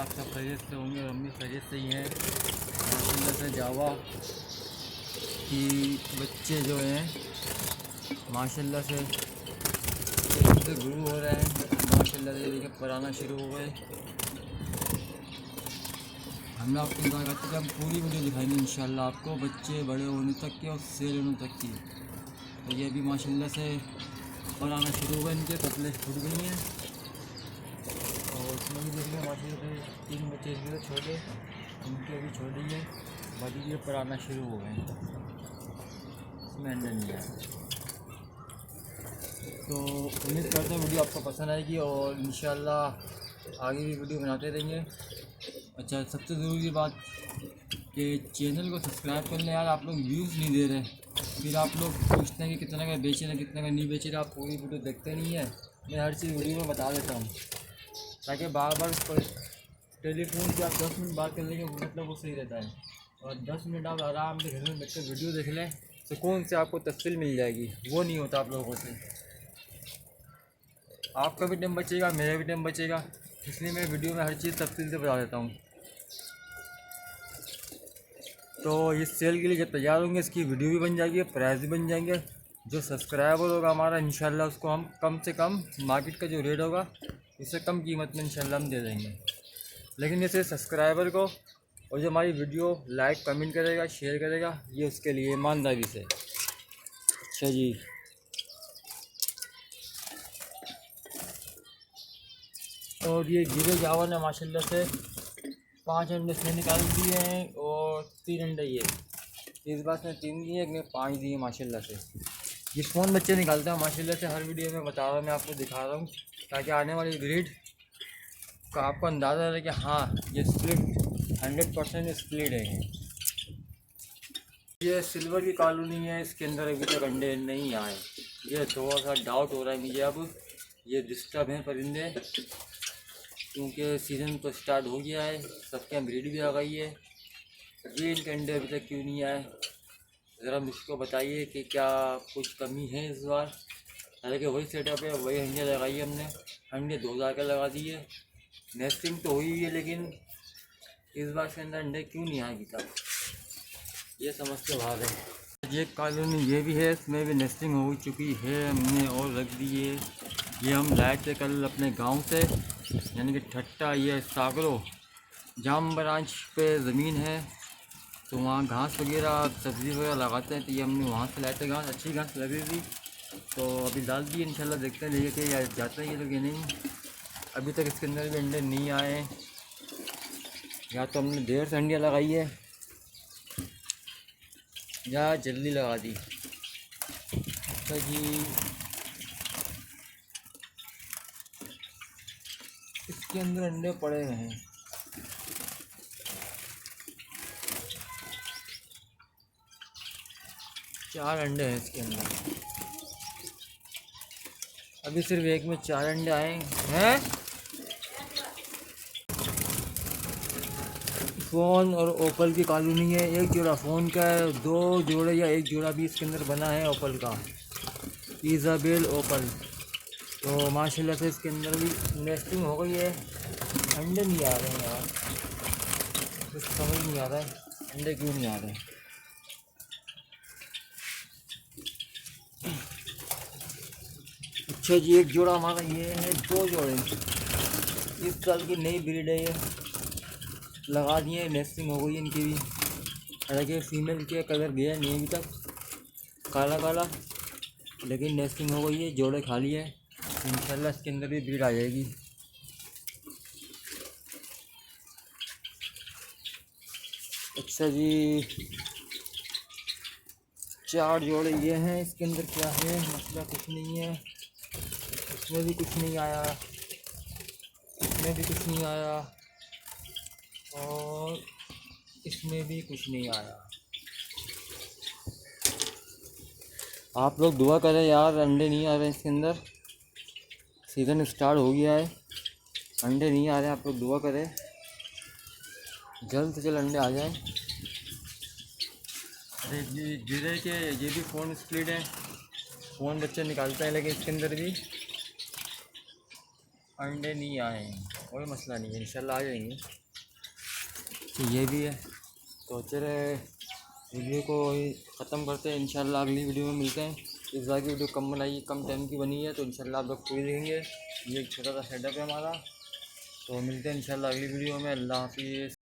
आप सब खैरियत से होंगे, हम भी खैरियत से ही हैं। माशाल्लाह से जावा कि बच्चे जो हैं माशाल्लाह से गुरु हो रहे हैं। माशाल्लाह से देखिए पढ़ाना शुरू हो गए। हम लोग आपको इंतजार करते हैं कि हम पूरी वीडियो दिखाएंगे इंशाल्लाह आपको, बच्चे बड़े होने तक के और सेल होने तक की। तो ये भी माशाल्लाह से पढ़ाना शुरू हो गए, इनके कपड़े छूट गई हैं। और उसमें भी देखिए माशाल्लाह से 3 बच्चे इसके छोटे, उनके भी छोटे ही हैं, बाकी ये पढ़ाना शुरू हो गए। इसमें अंडा नहीं आया। तो उम्मीद करते हैं वीडियो आपको पसंद आएगी और इंशाल्लाह आगे भी वीडियो बनाते रहेंगे। अच्छा, सबसे ज़रूरी बात कि चैनल को सब्सक्राइब कर लें यार। आप लोग व्यूज़ नहीं दे रहे, फिर आप लोग पूछते हैं कि कितना का बेचे रहे कितना का नहीं बेचे रहे। आप पूरी वीडियो देखते नहीं है। मैं हर चीज़ वीडियो में बता देता हूँ ताकि बार बार टेलीफोन से आप 10 मिनट बात कर लेंगे मतलब वो सही रहता है। और 10 मिनट आप आराम से घर में बैठ कर वीडियो देख लें, सुकून से आपको तफसील मिल जाएगी। वो नहीं होता आप लोगों से। आपका भी टाइम बचेगा, मेरा भी टाइम बचेगा, इसलिए मैं वीडियो में हर चीज़ तफसील से बता देता हूँ। तो इस सेल के लिए जब तैयार होंगे इसकी वीडियो भी बन जाएगी, प्राइस भी बन जाएंगे। जो सब्सक्राइबर होगा हमारा इंशाल्लाह उसको हम कम से कम मार्केट का जो रेट होगा उससे कम कीमत में इंशाल्लाह हम दे देंगे। लेकिन जैसे सब्सक्राइबर को और जो हमारी वीडियो लाइक कमेंट करेगा शेयर करेगा, ये उसके लिए ईमानदारी से। अच्छा जी, और ये गिरे जावा ने माशाल्लाह से 5 अंडे से निकाल दिए हैं और 3 अंडे ये इस बात में 3 दिए, एक में 5 दिए माशाल्लाह से। ये फ़ोन बच्चे निकालते हैं माशाल्लाह से, हर वीडियो में बता रहा हूँ, मैं आपको दिखा रहा हूँ ताकि आने वाली ब्रीड का आपको अंदाज़ा रहे कि हाँ ये स्प्लिट 100% स्प्लिट है। ये सिल्वर की कॉलोनी है, इसके अंदर अभी तक अंडे नहीं आए। ये थोड़ा सा डाउट हो रहा है मुझे। अब ये डिस्टर्ब हैं परिंदे क्योंकि सीज़न तो स्टार्ट हो गया है, सबके यहाँ ब्रीड भी आ गई है। ये इनके अंडे अभी तक क्यों नहीं आए, ज़रा मुझको बताइए कि क्या कुछ कमी है इस बार। हालांकि वही सेटअप है, वही अंडे लगाई है हमने, अंडे 2 के लगा दिए, नेस्टिंग तो हुई है, लेकिन इस बार के अंदर अंडे क्यों नहीं आए अभी तक, ये समझ के बाहर है। ये कॉलोनी ये भी है, इसमें भी नेस्टिंग हो चुकी है, हमने और रख दी है। ये हम लाए थे कल अपने गांव से, यानी कि ठट्टा ये सागरो जाम ब्रांच पे ज़मीन है, तो वहाँ घास वगैरह सब्ज़ी वगैरह लगाते हैं। तो ये हमने वहाँ से लाए थे घास, अच्छी घास लगी थी, तो अभी डाल दी इंशाल्लाह। देखते हैं लेके कि या जाते हैं ये लोग या नहीं। अभी तक इसके अंदर भी अंडे नहीं आए, या तो हमने देर से अंडियाँ लगाई है या जल्दी लगा दी। तो जी इसके अंदर अंडे पड़े हुए हैं, चार अंडे हैं इसके अंदर। अभी सिर्फ एक में 4 अंडे आए हैं। फ़ोन और ओपल की कॉलोनी है, एक जोड़ा फ़ोन का है, 2 जोड़े या 1 जोड़ा भी इसके अंदर बना है ओपल का, इज़ाबेल ओपल। तो माशाल्लाह से इसके अंदर भी नेस्टिंग हो गई है। अंडे नहीं आ रहे हैं यार, कुछ समझ नहीं आ रहा है अंडे क्यों नहीं आ रहे हैं। अच्छा जी, एक जोड़ा हमारा ये है, 2 जोड़े इस साल की नई ब्रीड है, ये लगा दिए, नेस्टिंग हो गई है इनकी भी। हालांकि फीमेल के कलर गया नहीं अभी तक, काला काला, लेकिन नेस्टिंग हो गई है, जोड़े खाली है। इंशाल्लाह इसके अंदर भी ब्रीड आ जाएगी। अच्छा जी, 4 जोड़े ये हैं, इसके अंदर क्या है मसला, कुछ नहीं है। इसमें भी कुछ नहीं आया, इसमें भी कुछ नहीं आया, और इसमें भी कुछ नहीं आया। आप लोग दुआ करें यार, अंडे नहीं आ रहे हैं इसके अंदर, सीज़न स्टार्ट हो गया है, अंडे नहीं आ रहे हैं। आप लोग दुआ करें जल्द से जल्द अंडे आ जाएं। अरे ये गिरे के ये भी फ़ोन स्प्लिट है, फ़ोन बच्चे निकालते हैं, लेकिन इसके अंदर भी अंडे नहीं आए हैं, कोई मसला नहीं है, इंशाल्लाह आ जाएंगे। तो ये भी है। तो चले वीडियो को ख़त्म करते हैं, इंशाल्लाह अगली वीडियो में मिलते हैं। इस बार की वीडियो कम बनाई, कम टाइम की बनी है, तो इंशाल्लाह आप लोग पूरी देखेंगे। ये एक छोटा सा सेटअप है हमारा। तो मिलते हैं इंशाल्लाह अगली वीडियो में। अल्लाह हाफिज़।